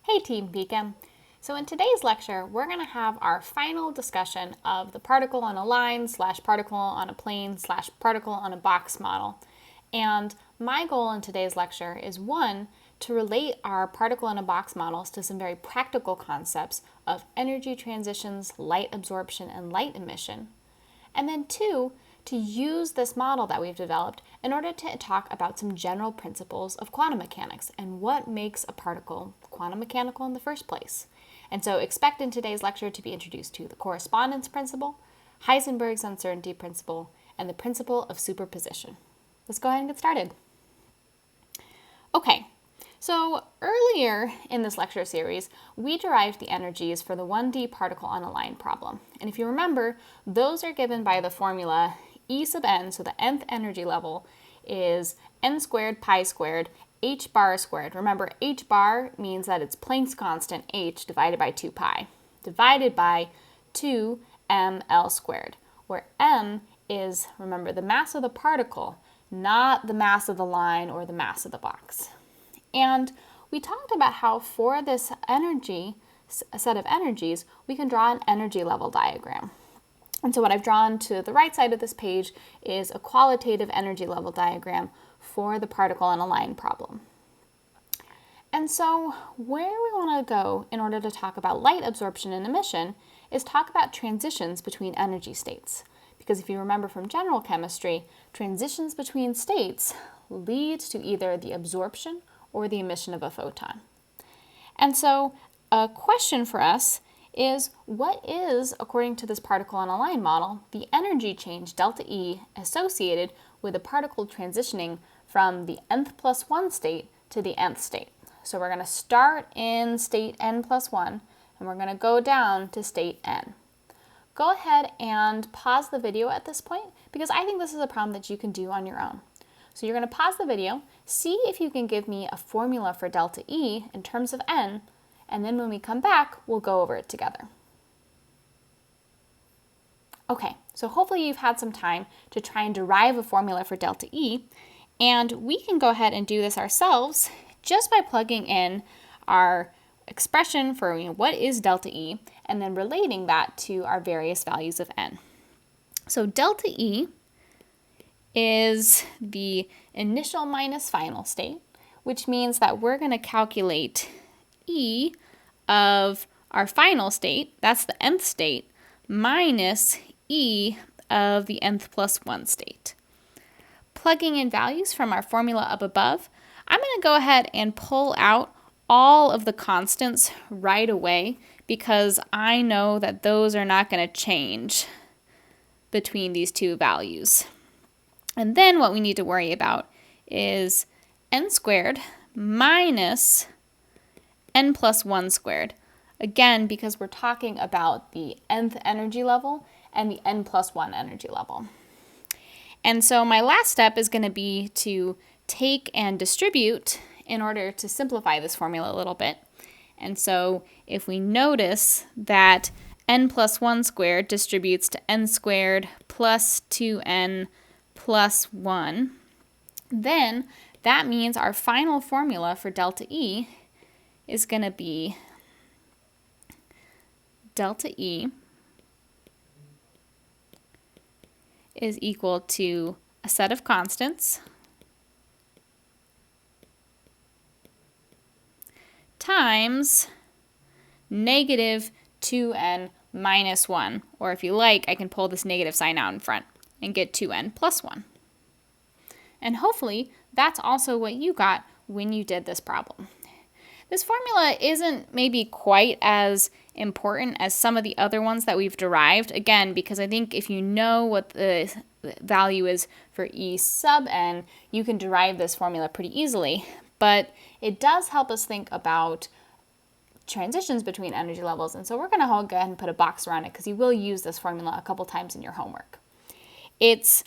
Hey Team Beacon! So in today's lecture, we're going to have our final discussion of the particle on a line / particle on a plane / particle on a box model. And my goal in today's lecture is one, to relate our particle in a box models to some very practical concepts of energy transitions, light absorption, and light emission. And then two, to use this model that we've developed in order to talk about some general principles of quantum mechanics and what makes a particle quantum mechanical in the first place. And so expect in today's lecture to be introduced to the correspondence principle, Heisenberg's uncertainty principle, and the principle of superposition. Let's go ahead and get started. Okay, so earlier in this lecture series, we derived the energies for the 1D particle on a line problem. And if you remember, those are given by the formula E sub n, so the nth energy level is n squared pi squared h bar squared. Remember, h bar means that it's Planck's constant h divided by 2 pi, divided by 2 ml squared, where m is, remember, the mass of the particle, not the mass of the line or the mass of the box. And we talked about how for this energy, set of energies, we can draw an energy level diagram. And so what I've drawn to the right side of this page is a qualitative energy level diagram for the particle on a line problem. And so where we want to go in order to talk about light absorption and emission is talk about transitions between energy states. Because if you remember from general chemistry, transitions between states lead to either the absorption or the emission of a photon. And so a question for us is, what is, according to this particle on a line model, the energy change delta E associated with a particle transitioning from the nth plus 1 state to the nth state? So we're going to start in state n plus 1, and we're going to go down to state n. Go ahead and pause the video at this point, because I think this is a problem that you can do on your own. So you're going to pause the video, see if you can give me a formula for delta E in terms of n, and then when we come back, we'll go over it together. Okay, so hopefully you've had some time to try and derive a formula for delta E, and we can go ahead and do this ourselves just by plugging in our expression for what is delta E, and then relating that to our various values of n. So delta E is the initial minus final state, which means that we're going to calculate E of our final state, that's the nth state, minus E of the nth plus 1 state. Plugging in values from our formula up above, I'm going to go ahead and pull out all of the constants right away because I know that those are not going to change between these two values. And then what we need to worry about is n squared minus n plus 1 squared. Again, because we're talking about the nth energy level and the n plus 1 energy level. And so my last step is going to be to take and distribute in order to simplify this formula a little bit. And so if we notice that n plus 1 squared distributes to n squared plus 2n plus 1, then that means our final formula for delta E is going to be delta E is equal to a set of constants times negative 2n minus 1. Or if you like, I can pull this negative sign out in front and get 2n plus 1. And hopefully that's also what you got when you did this problem. This formula isn't maybe quite as important as some of the other ones that we've derived, again, because I think if you know what the value is for E sub n, you can derive this formula pretty easily. But it does help us think about transitions between energy levels, and so we're going to go ahead and put a box around it because you will use this formula a couple times in your homework. It's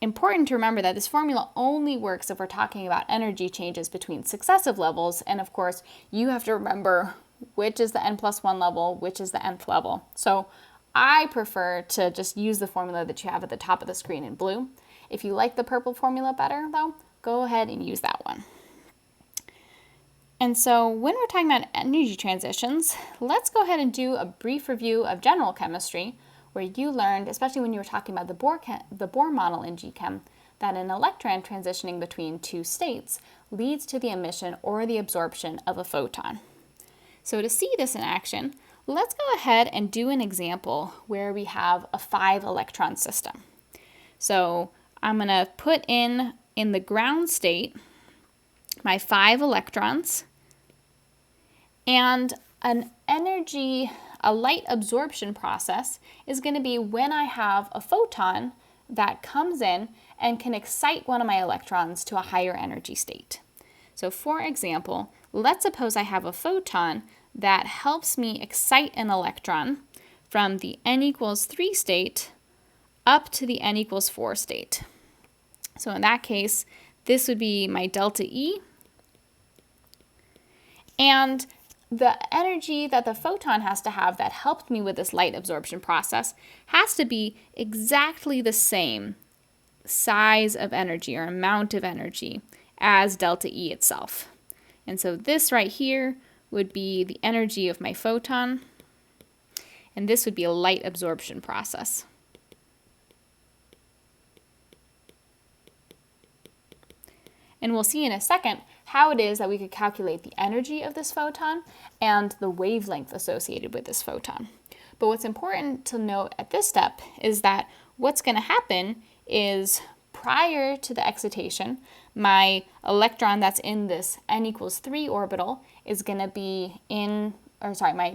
important to remember that this formula only works if we're talking about energy changes between successive levels, and of course you have to remember which is the n plus 1 level, which is the nth level. So I prefer to just use the formula that you have at the top of the screen in blue. If you like the purple formula better though, go ahead and use that one. And so when we're talking about energy transitions, let's go ahead and do a brief review of general chemistry, where you learned, especially when you were talking about the Bohr model in GChem, that an electron transitioning between two states leads to the emission or the absorption of a photon. So to see this in action, let's go ahead and do an example where we have a 5-electron system. So I'm going to put in the ground state my 5 electrons, and a light absorption process is going to be when I have a photon that comes in and can excite one of my electrons to a higher energy state. So for example, let's suppose I have a photon that helps me excite an electron from the n equals 3 state up to the n equals 4 state. So in that case, this would be my delta E. And the energy that the photon has to have that helped me with this light absorption process has to be exactly the same size of energy or amount of energy as delta E itself. And so this right here would be the energy of my photon, and this would be a light absorption process. And we'll see in a second how it is that we could calculate the energy of this photon and the wavelength associated with this photon. But what's important to note at this step is that what's going to happen is prior to the excitation, my electron that's in this n equals 3 orbital is going to be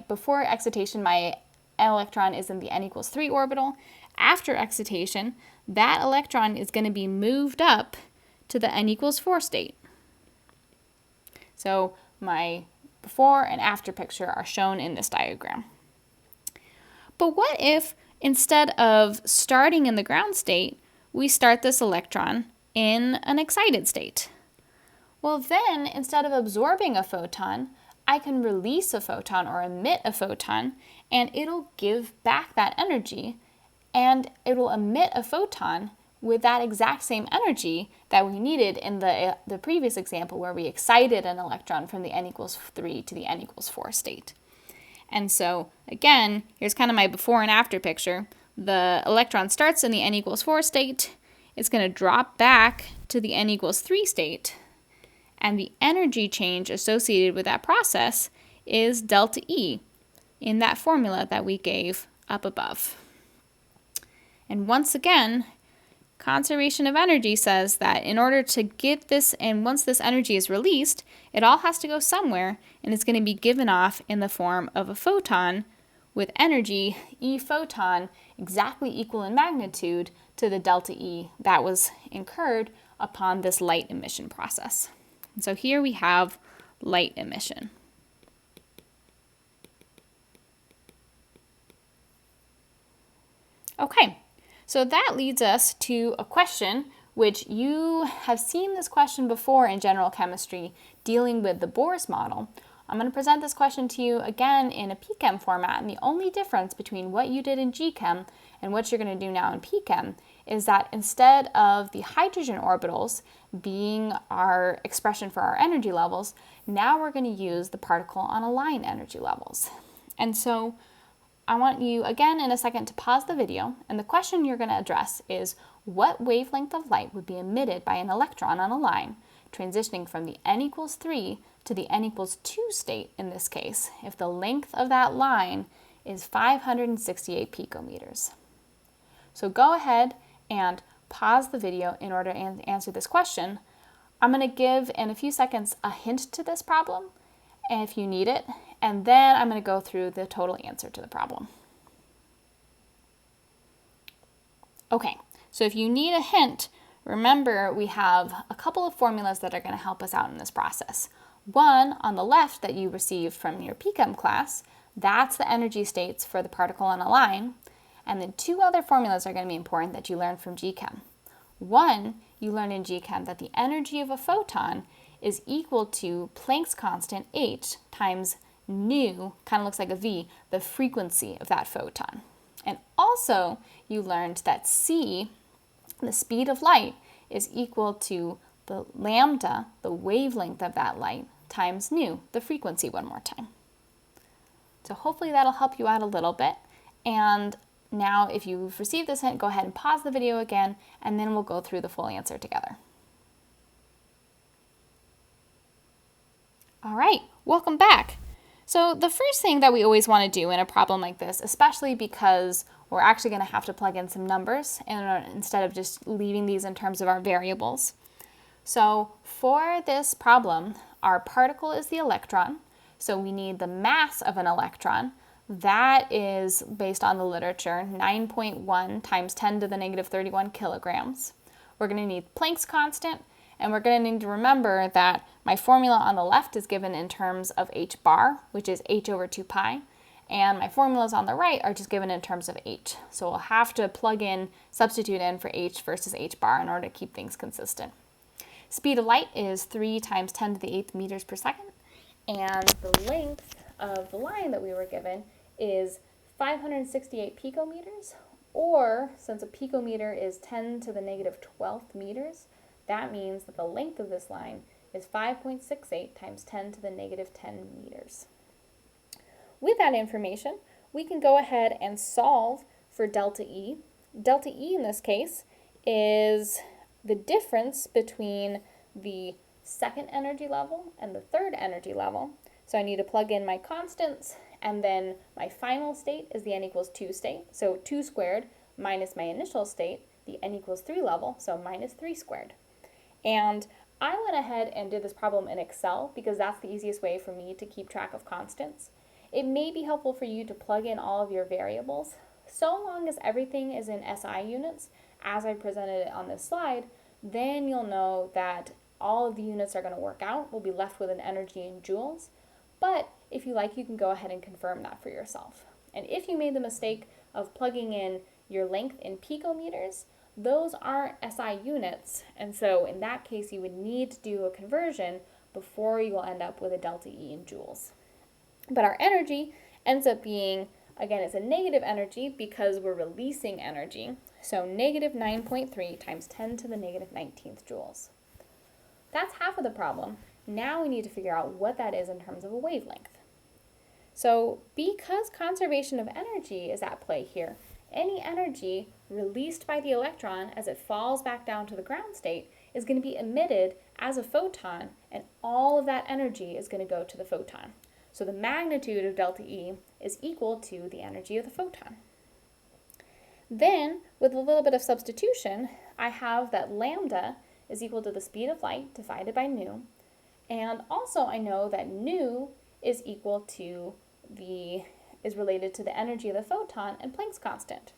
before excitation, my electron is in the n equals 3 orbital. After excitation, that electron is going to be moved up to the n equals 4 state. So my before and after picture are shown in this diagram. But what if instead of starting in the ground state, we start this electron in an excited state? Well, then instead of absorbing a photon, I can release a photon or emit a photon, and it'll give back that energy, and it will emit a photon with that exact same energy that we needed in the previous example where we excited an electron from the n equals 3 to the n equals 4 state. And so again, here's kind of my before and after picture. The electron starts in the n equals 4 state. It's going to drop back to the n equals 3 state. And the energy change associated with that process is delta E in that formula that we gave up above. And once again, conservation of energy says that in order to get this, and once this energy is released, it all has to go somewhere, and it's going to be given off in the form of a photon with energy, E photon, exactly equal in magnitude to the delta E that was incurred upon this light emission process. And so here we have light emission. Okay. So that leads us to a question which you have seen this question before in general chemistry dealing with the Bohr's model. I'm going to present this question to you again in a PChem format, and the only difference between what you did in GChem and what you're going to do now in PChem is that instead of the hydrogen orbitals being our expression for our energy levels, now we're going to use the particle on a line energy levels. And so I want you, again, in a second to pause the video, and the question you're going to address is what wavelength of light would be emitted by an electron on a line transitioning from the n equals 3 to the n equals 2 state in this case, if the length of that line is 568 picometers. So go ahead and pause the video in order to answer this question. I'm going to give, in a few seconds, a hint to this problem, and if you need it, and then I'm going to go through the total answer to the problem. Okay, so if you need a hint, remember we have a couple of formulas that are going to help us out in this process. One on the left that you received from your PChem class, that's the energy states for the particle on a line. And then two other formulas are going to be important that you learned from GChem. One, you learned in GChem that the energy of a photon is equal to Planck's constant h times nu, kind of looks like a V, the frequency of that photon. And also, you learned that c, the speed of light, is equal to the lambda, the wavelength of that light, times nu, the frequency, one more time. So hopefully that'll help you out a little bit. And now if you've received this hint, go ahead and pause the video again, and then we'll go through the full answer together. All right, welcome back. So the first thing that we always want to do in a problem like this, especially because we're actually going to have to plug in some numbers instead of just leaving these in terms of our variables. So for this problem, our particle is the electron. So we need the mass of an electron. That is, based on the literature, 9.1 times 10 to the negative 31 kilograms. We're going to need Planck's constant, and we're going to need to remember that my formula on the left is given in terms of h bar, which is h over 2 pi, and my formulas on the right are just given in terms of h. So we'll have to substitute in for h versus h bar in order to keep things consistent. Speed of light is 3 times 10 to the 8th meters per second, and the length of the line that we were given is 568 picometers, or since a picometer is 10 to the negative 12th meters, that means that the length of this line is 5.68 times 10 to the negative 10 meters. With that information, we can go ahead and solve for delta E. Delta E in this case is the difference between the second energy level and the third energy level. So I need to plug in my constants, and then my final state is the n equals 2 state. So 2 squared minus my initial state, the n equals 3 level, so minus 3 squared. And I went ahead and did this problem in Excel because that's the easiest way for me to keep track of constants. It may be helpful for you to plug in all of your variables. So long as everything is in SI units, as I presented it on this slide, then you'll know that all of the units are going to work out. We'll be left with an energy in joules. But if you like, you can go ahead and confirm that for yourself. And if you made the mistake of plugging in your length in picometers, those aren't SI units, and so in that case you would need to do a conversion before you will end up with a delta E in joules. But our energy ends up being, again, it's a negative energy because we're releasing energy, so negative 9.3 times 10 to the negative 19th joules. That's half of the problem. Now we need to figure out what that is in terms of a wavelength. So because conservation of energy is at play here, any energy released by the electron as it falls back down to the ground state is going to be emitted as a photon, and all of that energy is going to go to the photon. So the magnitude of delta E is equal to the energy of the photon. Then, with a little bit of substitution, I have that lambda is equal to the speed of light divided by nu, and also I know that nu is equal to is related to the energy of the photon and Planck's constant.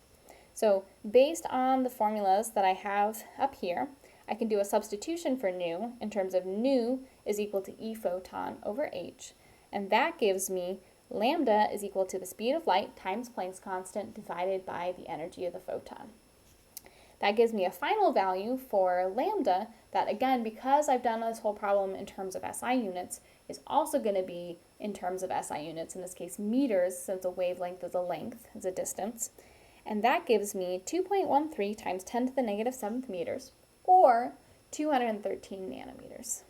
So based on the formulas that I have up here, I can do a substitution for nu in terms of nu is equal to E photon over h, and that gives me lambda is equal to the speed of light times Planck's constant divided by the energy of the photon. That gives me a final value for lambda that, again, because I've done this whole problem in terms of SI units, is also going to be in terms of SI units, in this case meters, since a wavelength is a length, is a distance. And that gives me 2.13 times 10 to the negative 7th meters, or 213 nanometers.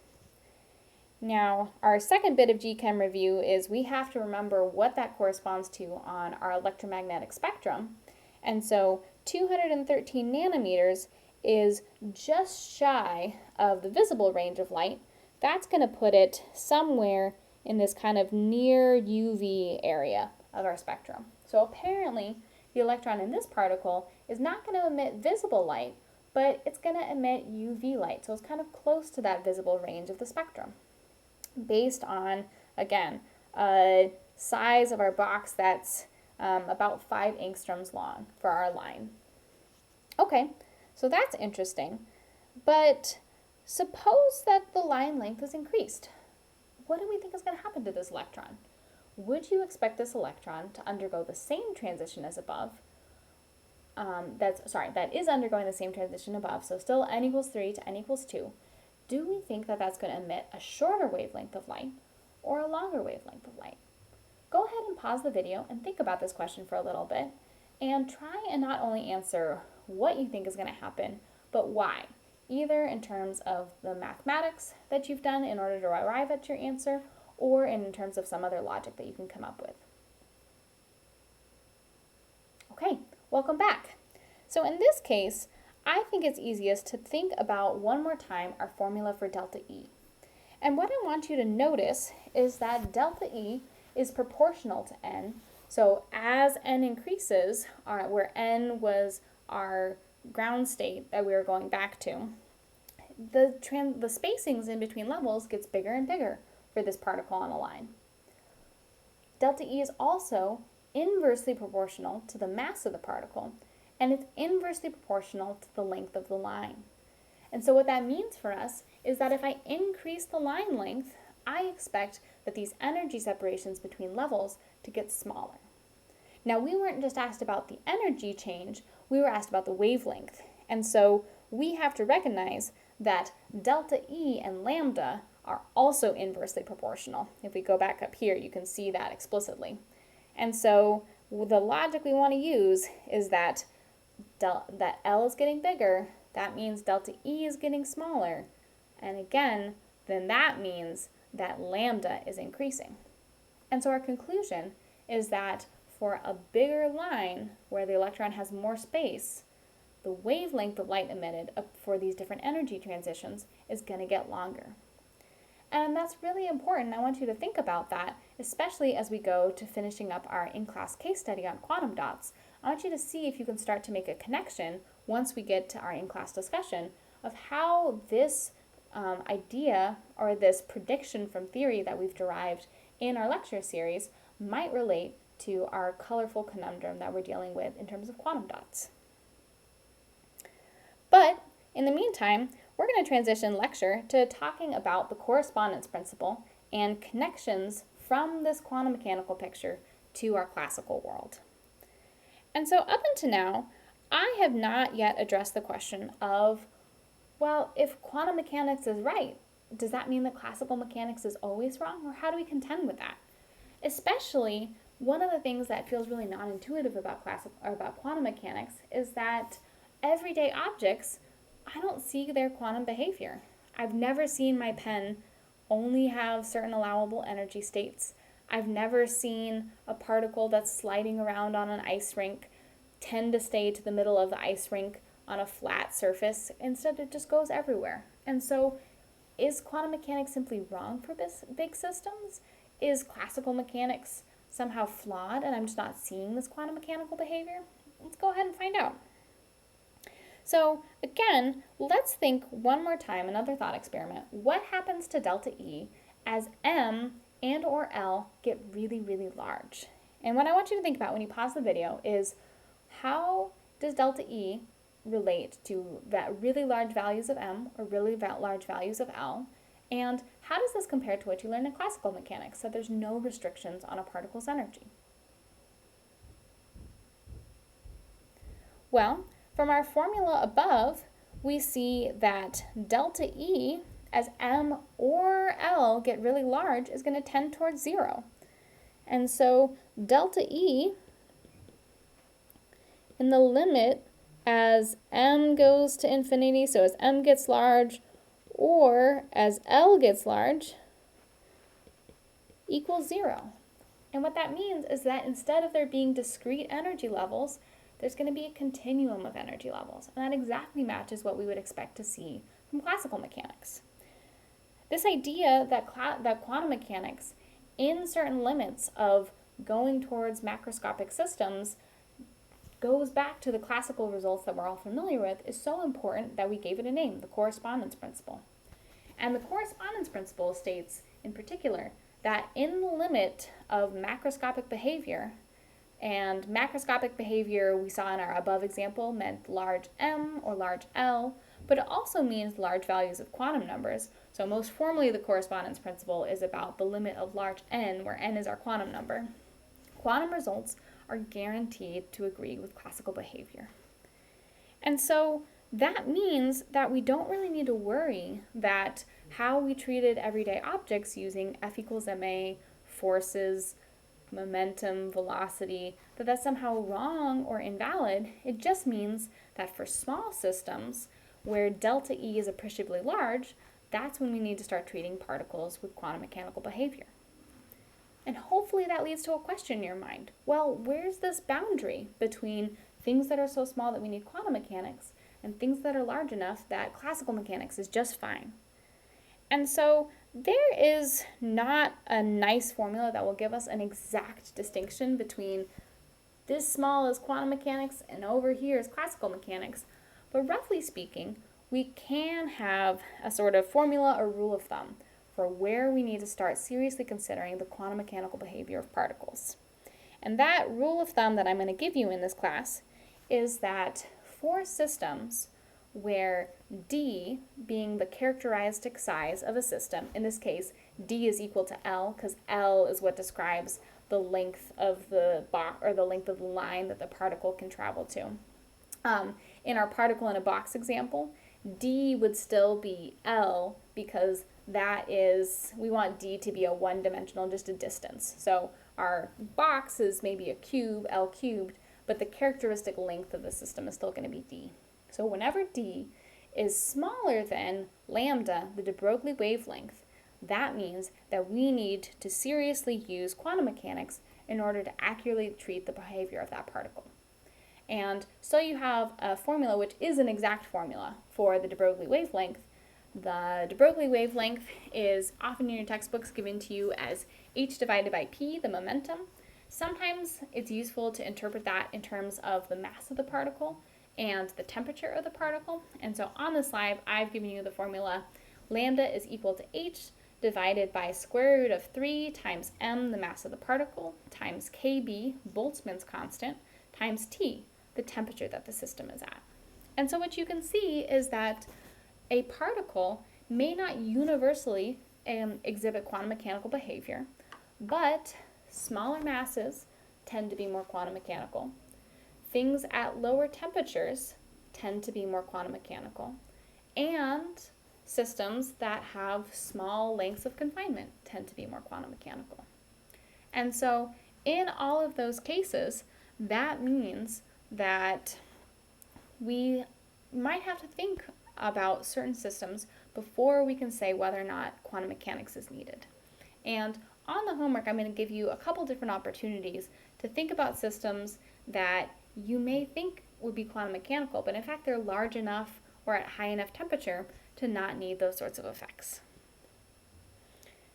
Now, our second bit of GChem review is we have to remember what that corresponds to on our electromagnetic spectrum. And so 213 nanometers is just shy of the visible range of light. That's going to put it somewhere in this kind of near UV area of our spectrum. So apparently, the electron in this particle is not going to emit visible light, but it's going to emit UV light. So it's kind of close to that visible range of the spectrum, based on, again, a size of our box that's about 5 angstroms long for our line. Okay, so that's interesting, but suppose that the line length is increased. What do we think is going to happen to this electron? Would you expect this electron to undergo the same transition as above? That is undergoing the same transition above, so still n equals 3 to n equals 2. Do we think that that's going to emit a shorter wavelength of light or a longer wavelength of light? Go ahead and pause the video and think about this question for a little bit, and try and not only answer what you think is going to happen, but why. either in terms of the mathematics that you've done in order to arrive at your answer, or in terms of some other logic that you can come up with. Okay, welcome back. So in this case, I think it's easiest to think about one more time our formula for delta E. And what I want you to notice is that delta E is proportional to n. So as n increases, where n was our ground state that we were going back to, the spacings in between levels gets bigger and bigger for this particle on a line. Delta E is also inversely proportional to the mass of the particle, and it's inversely proportional to the length of the line. And so what that means for us is that if I increase the line length, I expect that these energy separations between levels to get smaller. Now, we weren't just asked about the energy change, we were asked about the wavelength. And so we have to recognize that delta E and lambda are also inversely proportional. If we go back up here, you can see that explicitly. And so the logic we want to use is that L is getting bigger, that means delta E is getting smaller. And again, then that means that lambda is increasing. And so our conclusion is that for a bigger line where the electron has more space, the wavelength of light emitted for these different energy transitions is going to get longer. And that's really important. I want you to think about that, especially as we go to finishing up our in-class case study on quantum dots. I want you to see if you can start to make a connection once we get to our in-class discussion of how this idea or this prediction from theory that we've derived in our lecture series might relate to our colorful conundrum that we're dealing with in terms of quantum dots. But in the meantime, we're going to transition lecture to talking about the correspondence principle and connections from this quantum mechanical picture to our classical world. And so up until now, I have not yet addressed the question of, well, if quantum mechanics is right, does that mean that classical mechanics is always wrong? Or how do we contend with that? Especially, one of the things that feels really non-intuitive about quantum mechanics is that everyday objects, I don't see their quantum behavior. I've never seen my pen only have certain allowable energy states. I've never seen a particle that's sliding around on an ice rink tend to stay to the middle of the ice rink on a flat surface. Instead, it just goes everywhere. And so, is quantum mechanics simply wrong for big systems? Is classical mechanics somehow flawed and I'm just not seeing this quantum mechanical behavior? Let's go ahead and find out. So again, let's think one more time, another thought experiment. What happens to delta E as M and or L get really, really large? And what I want you to think about when you pause the video is, how does delta E relate to really large values of M or really large values of L? And how does this compare to what you learned in classical mechanics, that there's no restrictions on a particle's energy? Well, from our formula above, we see that delta E as M or L get really large is going to tend towards 0. And so delta E in the limit as M goes to infinity, so as M gets large, or as L gets large, equals 0. And what that means is that instead of there being discrete energy levels, there's going to be a continuum of energy levels. And that exactly matches what we would expect to see from classical mechanics. This idea that quantum mechanics, in certain limits of going towards macroscopic systems, goes back to the classical results that we're all familiar with, is so important that we gave it a name, the correspondence principle. And the correspondence principle states, in particular, that in the limit of macroscopic behavior, and macroscopic behavior we saw in our above example meant large M or large L, but it also means large values of quantum numbers. So most formally, the correspondence principle is about the limit of large N, where N is our quantum number. Quantum results are guaranteed to agree with classical behavior. And so that means that we don't really need to worry that how we treated everyday objects using F equals ma, forces, momentum, velocity, that's somehow wrong or invalid. It just means that for small systems, where delta E is appreciably large, that's when we need to start treating particles with quantum mechanical behavior. And hopefully that leads to a question in your mind. Well, where's this boundary between things that are so small that we need quantum mechanics and things that are large enough that classical mechanics is just fine? And so there is not a nice formula that will give us an exact distinction between this small is quantum mechanics and over here is classical mechanics. But roughly speaking, we can have a sort of formula or rule of thumb for where we need to start seriously considering the quantum mechanical behavior of particles. And that rule of thumb that I'm going to give you in this class is that for systems where d being the characteristic size of a system, in this case d is equal to L because L is what describes the length of the box or the length of the line that the particle can travel to. In our particle in a box example, d would still be L because that is, we want d to be a one-dimensional, just a distance. So our box is maybe a cube, L cubed, but the characteristic length of the system is still going to be d. So whenever d is smaller than lambda, the de Broglie wavelength, that means that we need to seriously use quantum mechanics in order to accurately treat the behavior of that particle. And so you have a formula which is an exact formula for the de Broglie wavelength. The de Broglie wavelength is often in your textbooks given to you as h divided by p, the momentum. Sometimes it's useful to interpret that in terms of the mass of the particle and the temperature of the particle. And so on the slide, I've given you the formula lambda is equal to h divided by square root of 3 times m, the mass of the particle, times kb, Boltzmann's constant, times t, the temperature that the system is at. And so what you can see is that a particle may not universally exhibit quantum mechanical behavior, but smaller masses tend to be more quantum mechanical. Things at lower temperatures tend to be more quantum mechanical, and systems that have small lengths of confinement tend to be more quantum mechanical. And so in all of those cases, that means that we might have to think about certain systems before we can say whether or not quantum mechanics is needed. And on the homework, I'm going to give you a couple different opportunities to think about systems that you may think would be quantum mechanical, but in fact they're large enough or at high enough temperature to not need those sorts of effects.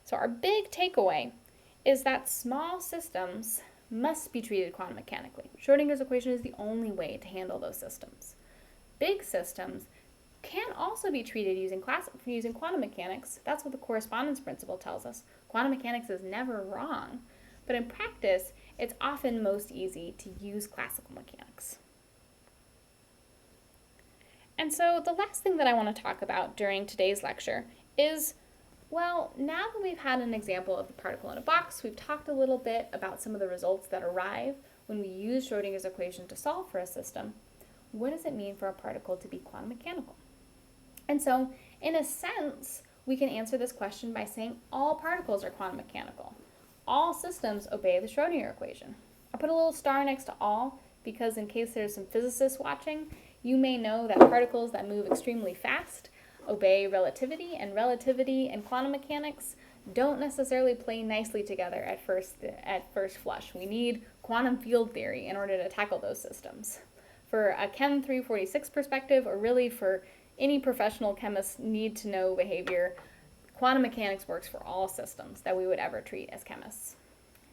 So our big takeaway is that small systems must be treated quantum mechanically. Schrödinger's equation is the only way to handle those systems. Big systems can also be treated using quantum mechanics. That's what the correspondence principle tells us. Quantum mechanics is never wrong, but in practice, it's often most easy to use classical mechanics. And so the last thing that I want to talk about during today's lecture is, well, now that we've had an example of the particle in a box, we've talked a little bit about some of the results that arrive when we use Schrödinger's equation to solve for a system. What does it mean for a particle to be quantum mechanical? And so, in a sense, we can answer this question by saying all particles are quantum mechanical. All systems obey the Schrödinger equation. I put a little star next to all because in case there's some physicists watching, you may know that particles that move extremely fast obey relativity, and relativity and quantum mechanics don't necessarily play nicely together at first flush. We need quantum field theory in order to tackle those systems. For a Chem 346 perspective, or really for any professional chemist need to know behavior, quantum mechanics works for all systems that we would ever treat as chemists.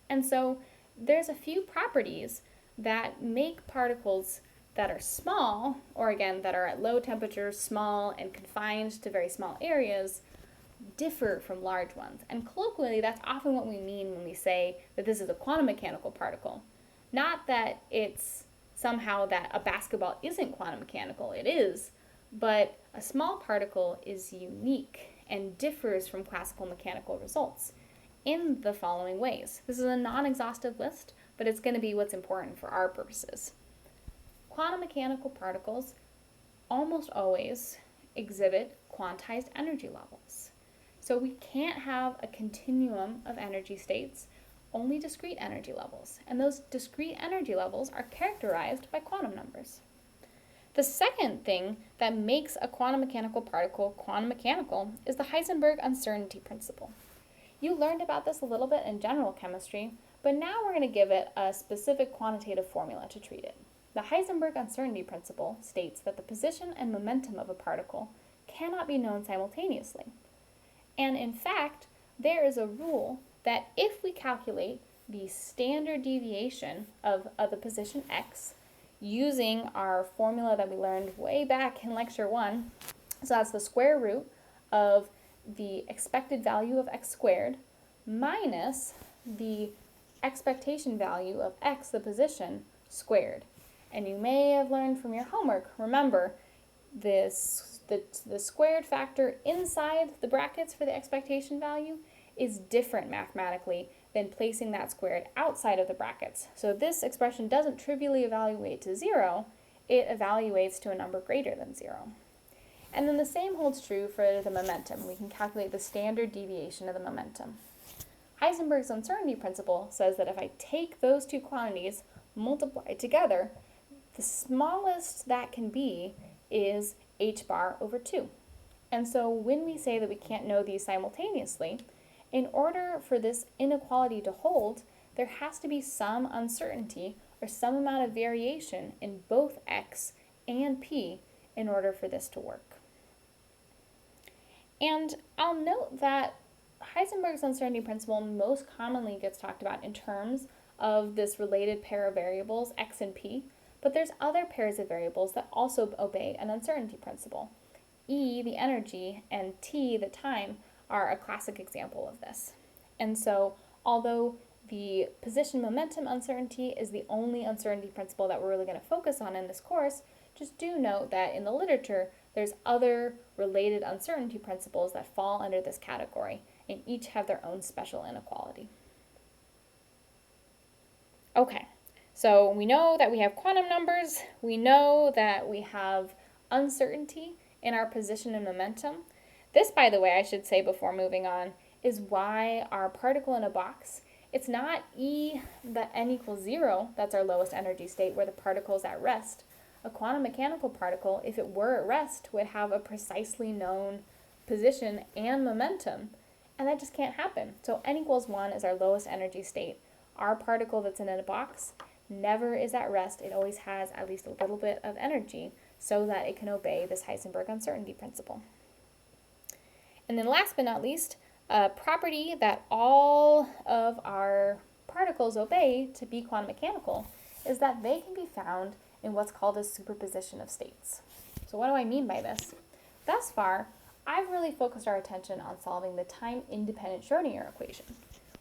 And so there's a few properties that make particles that are small, or again, that are at low temperatures, small, and confined to very small areas, differ from large ones. And colloquially, that's often what we mean when we say that this is a quantum mechanical particle. Not that it's somehow that a basketball isn't quantum mechanical, it is, but a small particle is unique and differs from classical mechanical results in the following ways. This is a non-exhaustive list, but it's going to be what's important for our purposes. Quantum mechanical particles almost always exhibit quantized energy levels. So we can't have a continuum of energy states, only discrete energy levels. And those discrete energy levels are characterized by quantum numbers. The second thing that makes a quantum mechanical particle quantum mechanical is the Heisenberg uncertainty principle. You learned about this a little bit in general chemistry, but now we're going to give it a specific quantitative formula to treat it. The Heisenberg uncertainty principle states that the position and momentum of a particle cannot be known simultaneously. And in fact, there is a rule that if we calculate the standard deviation of the position x using our formula that we learned way back in lecture 1, so that's the square root of the expected value of x squared minus the expectation value of x, the position, squared. And you may have learned from your homework, remember, the squared factor inside the brackets for the expectation value is different mathematically than placing that squared outside of the brackets. So this expression doesn't trivially evaluate to 0, it evaluates to a number greater than 0. And then the same holds true for the momentum. We can calculate the standard deviation of the momentum. Heisenberg's uncertainty principle says that if I take those two quantities, multiply together, the smallest that can be is h bar over 2. And so when we say that we can't know these simultaneously, in order for this inequality to hold, there has to be some uncertainty or some amount of variation in both x and p in order for this to work. And I'll note that Heisenberg's uncertainty principle most commonly gets talked about in terms of this related pair of variables, x and p, but there's other pairs of variables that also obey an uncertainty principle. E, the energy, and t, the time, are a classic example of this. And so, although the position momentum uncertainty is the only uncertainty principle that we're really going to focus on in this course, just do note that in the literature, there's other related uncertainty principles that fall under this category, and each have their own special inequality. Okay, so we know that we have quantum numbers, we know that we have uncertainty in our position and momentum. This, by the way, I should say before moving on, is why our particle in a box, it's not E, the n equals 0, that's our lowest energy state where the particle is at rest. A quantum mechanical particle, if it were at rest, would have a precisely known position and momentum, and that just can't happen. So n equals 1 is our lowest energy state. Our particle that's in a box never is at rest. It always has at least a little bit of energy so that it can obey this Heisenberg uncertainty principle. And then last but not least, a property that all of our particles obey to be quantum mechanical is that they can be found in what's called a superposition of states. So what do I mean by this? Thus far, I've really focused our attention on solving the time-independent Schrodinger equation,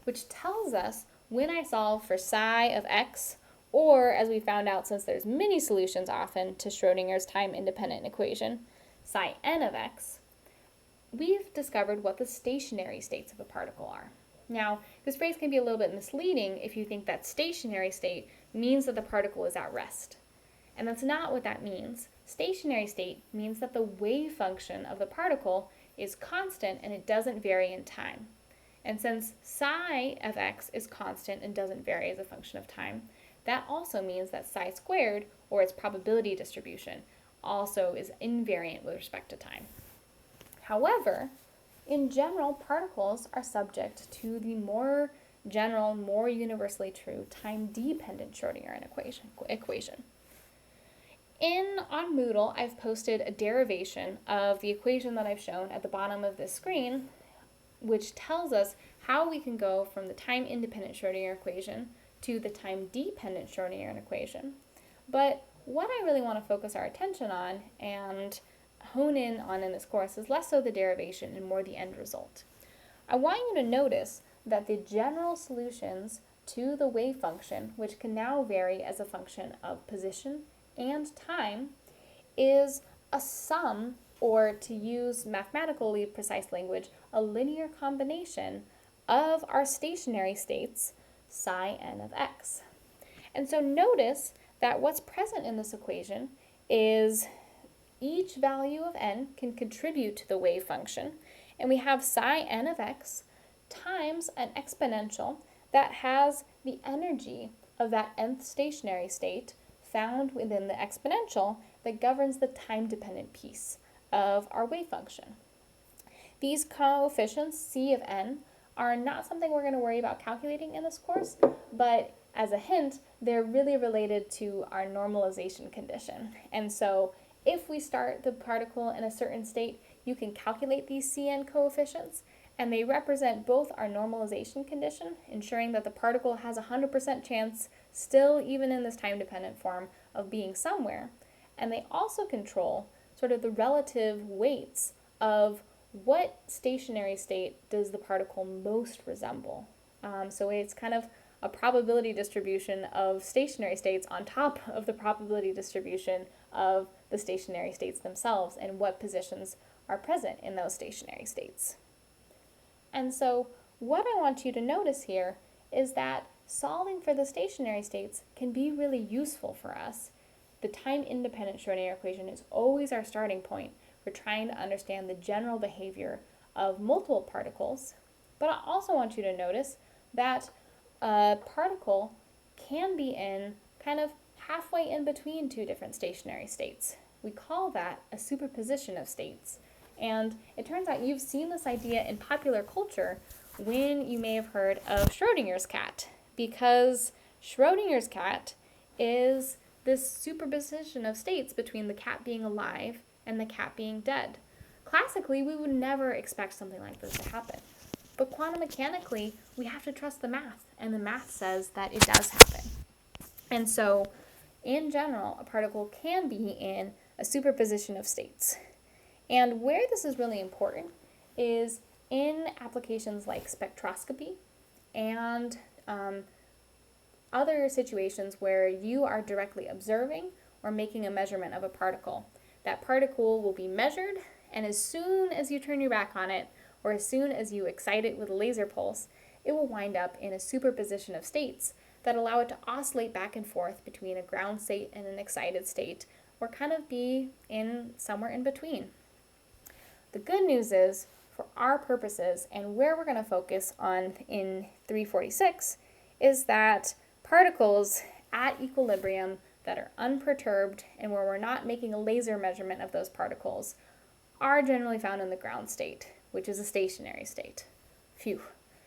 which tells us when I solve for psi of x, or as we found out since there's many solutions often to Schrodinger's time-independent equation, psi n of x, we've discovered what the stationary states of a particle are. Now, this phrase can be a little bit misleading if you think that stationary state means that the particle is at rest. And that's not what that means. Stationary state means that the wave function of the particle is constant and it doesn't vary in time. And since psi of x is constant and doesn't vary as a function of time, that also means that psi squared, or its probability distribution, also is invariant with respect to time. However, in general, particles are subject to the more general, more universally true time-dependent Schrodinger equation. On Moodle, I've posted a derivation of the equation that I've shown at the bottom of this screen, which tells us how we can go from the time-independent Schrodinger equation to the time-dependent Schrodinger equation. But what I really want to focus our attention on and hone in on in this course is less so the derivation and more the end result. I want you to notice that the general solutions to the wave function, which can now vary as a function of position and time, is a sum, or to use mathematically precise language, a linear combination of our stationary states, psi n of x. And so notice that what's present in this equation is each value of n can contribute to the wave function, and we have psi n of x times an exponential that has the energy of that nth stationary state found within the exponential that governs the time-dependent piece of our wave function. These coefficients, C of n, are not something we're going to worry about calculating in this course, but as a hint, they're really related to our normalization condition. And so if we start the particle in a certain state, you can calculate these Cn coefficients, and they represent both our normalization condition, ensuring that the particle has a 100% chance, still even in this time-dependent form, of being somewhere. And they also control sort of the relative weights of what stationary state does the particle most resemble. So it's kind of a probability distribution of stationary states on top of the probability distribution of the stationary states themselves and what positions are present in those stationary states. And so what I want you to notice here is that solving for the stationary states can be really useful for us. The time-independent Schrodinger equation is always our starting point for trying to understand the general behavior of multiple particles. But I also want you to notice that a particle can be in kind of halfway in between two different stationary states. We call that a superposition of states. And it turns out you've seen this idea in popular culture when you may have heard of Schrodinger's cat, because Schrodinger's cat is this superposition of states between the cat being alive and the cat being dead. Classically, we would never expect something like this to happen. But quantum mechanically, we have to trust the math, and the math says that it does happen. And so, in general, a particle can be in a superposition of states. And where this is really important is in applications like spectroscopy and other situations where you are directly observing or making a measurement of a particle. That particle will be measured, and as soon as you turn your back on it, or as soon as you excite it with a laser pulse, it will wind up in a superposition of states that allow it to oscillate back and forth between a ground state and an excited state, or kind of be in somewhere in between. The good news is, for our purposes and where we're going to focus on in 346, is that particles at equilibrium that are unperturbed and where we're not making a laser measurement of those particles are generally found in the ground state, which is a stationary state. Phew.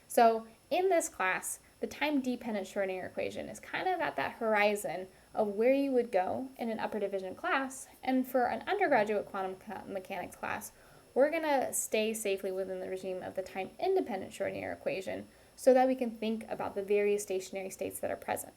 So in this class, the time-dependent Schrodinger equation is kind of at that horizon of where you would go in an upper division class, and for an undergraduate quantum mechanics class, we're going to stay safely within the regime of the time-independent Schrodinger equation so that we can think about the various stationary states that are present.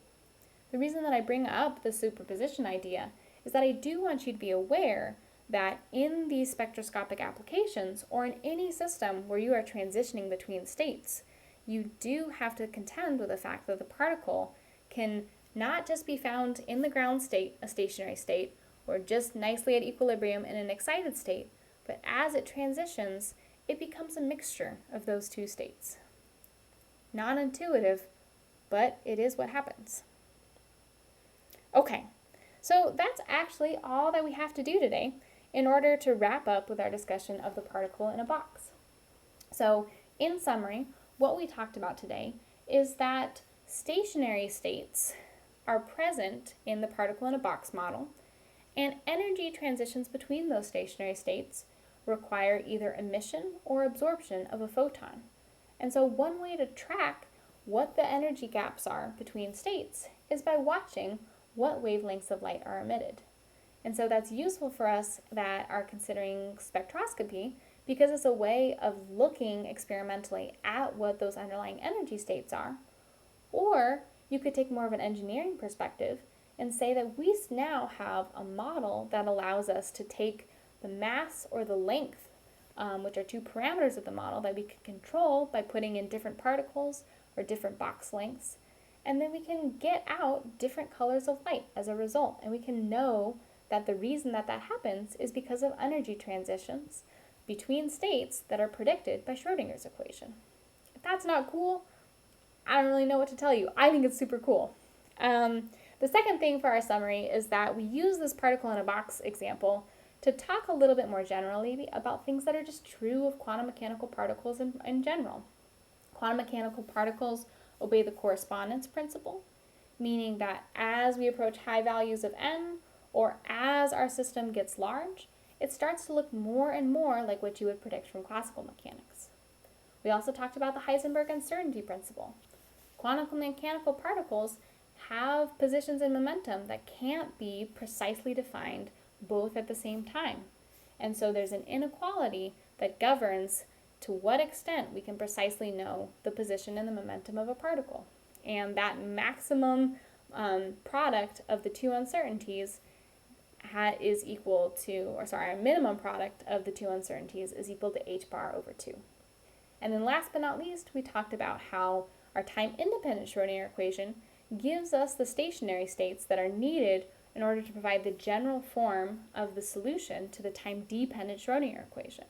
The reason that I bring up the superposition idea is that I do want you to be aware that in these spectroscopic applications, or in any system where you are transitioning between states, you do have to contend with the fact that the particle can not just be found in the ground state, a stationary state, or just nicely at equilibrium in an excited state, but as it transitions, it becomes a mixture of those two states. Non-intuitive, but it is what happens. Okay, so that's actually all that we have to do today in order to wrap up with our discussion of the particle in a box. So, in summary, what we talked about today is that stationary states are present in the particle in a box model, and energy transitions between those stationary states require either emission or absorption of a photon. And so one way to track what the energy gaps are between states is by watching what wavelengths of light are emitted. And so that's useful for us that are considering spectroscopy, because it's a way of looking experimentally at what those underlying energy states are. Or you could take more of an engineering perspective and say that we now have a model that allows us to take the mass or the length, which are two parameters of the model that we can control by putting in different particles or different box lengths, and then we can get out different colors of light as a result, and we can know that the reason that that happens is because of energy transitions between states that are predicted by Schrodinger's equation. If that's not cool, I don't really know what to tell you. I think it's super cool. The second thing for our summary is that we use this particle in a box example to talk a little bit more generally about things that are just true of quantum mechanical particles in general. Quantum mechanical particles obey the correspondence principle, meaning that as we approach high values of n, or as our system gets large, it starts to look more and more like what you would predict from classical mechanics. We also talked about the Heisenberg uncertainty principle. Quantum mechanical particles have positions and momentum that can't be precisely defined both at the same time. And so there's an inequality that governs to what extent we can precisely know the position and the momentum of a particle. And that maximum product of the two uncertainties is equal to, our minimum product of the two uncertainties is equal to h bar over 2. And then last but not least, we talked about how our time-independent Schrodinger equation gives us the stationary states that are needed in order to provide the general form of the solution to the time-dependent Schrodinger equation.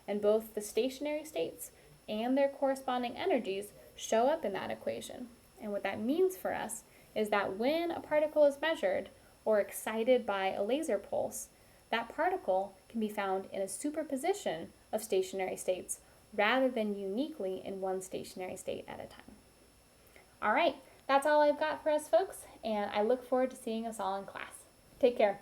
And both the stationary states and their corresponding energies show up in that equation. And what that means for us is that when a particle is measured or excited by a laser pulse, that particle can be found in a superposition of stationary states rather than uniquely in one stationary state at a time. All right, that's all I've got for us, folks, and I look forward to seeing us all in class. Take care.